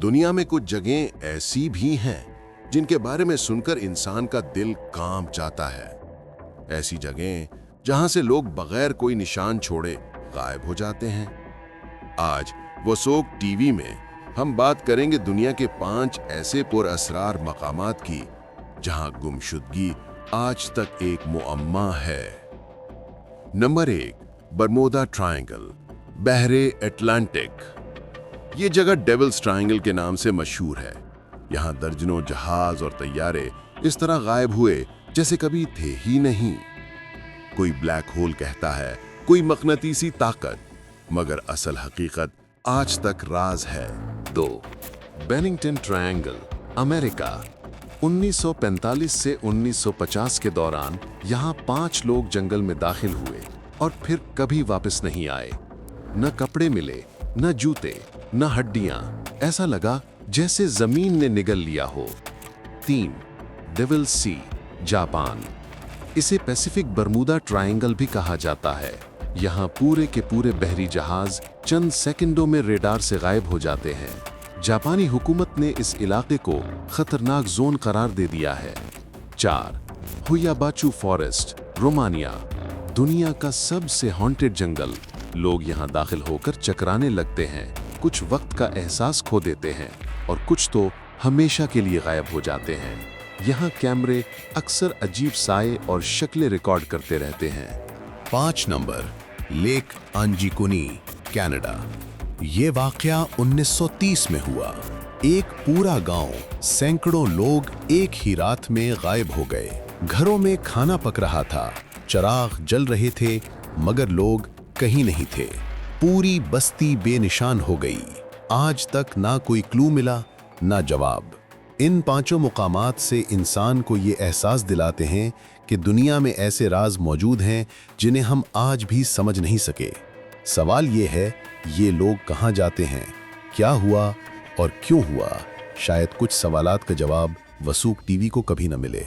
दुनिया में कुछ जगहें ऐसी भी हैं जिनके बारे में सुनकर इंसान का दिल कांप जाता है। ऐसी जगहें जहां से लोग बगैर कोई निशान छोड़े गायब हो जाते हैं। आज वसोक टीवी में हम बात करेंगे दुनिया के 5 ऐसे पुरअसरार मकामात की जहां गुमशुदगी आज तक एक मुअम्मा है। नंबर 1, बरमूडा ट्रायंगल, बहरे अटलांटिक। ये जगह डेविल्स ट्रायंगल के नाम से मशहूर है। यहाँ दर्जनों जहाज और तैयारे इस तरह गायब हुए जैसे कभी थे ही नहीं। कोई ब्लैक होल कहता है, कोई मकनातीसी ताकत, मगर असल हकीकत आज तक राज है। 2, बेनिंगटन ट्रायंगल, अमेरिका। 1945 से 1950 के दौरान यहाँ 5 लोग जंगल में दाखिल हुए और फिर कभी वापस नहीं आए। न कपड़े मिले, न जूते, न हड्डियां। ऐसा लगा जैसे जमीन ने निगल लिया हो। 3, डेविल सी, जापान। इसे पैसिफिक बरमूडा ट्रायंगल भी कहा जाता है। यहाँ पूरे के पूरे बहरी जहाज चंद सेकंडों में रेडार से गायब हो जाते हैं। जापानी हुकूमत ने इस इलाके को खतरनाक जोन करार दे दिया है। 4, हुयाबाचू फॉरेस्ट, रोमानिया। दुनिया का सबसे हॉन्टेड जंगल। लोग यहाँ दाखिल होकर चकराने लगते हैं, कुछ वक्त का एहसास खो देते हैं और कुछ तो हमेशा के लिए गायब हो जाते हैं। यहाँ कैमरे अक्सर अजीब साए और शक्लें रिकॉर्ड करते रहते हैं। 5 नंबर, लेक अंजीकुनी, कनाडा। ये वाकया 1930 में हुआ। एक पूरा गांव, सैकड़ों लोग एक ही रात में गायब हो गए। घरों में खाना पक रहा था, चिराग जल रहे थे, मगर लोग कहीं नहीं थे। पूरी बस्ती बेनिशान हो गई। आज तक ना कोई क्लू मिला, ना जवाब। इन 5 मुकामात से इंसान को ये एहसास दिलाते हैं कि दुनिया में ऐसे राज मौजूद हैं जिन्हें हम आज भी समझ नहीं सके। सवाल ये है, ये लोग कहाँ जाते हैं, क्या हुआ और क्यों हुआ? शायद कुछ सवालात का जवाब वसूक टीवी को कभी न मिले।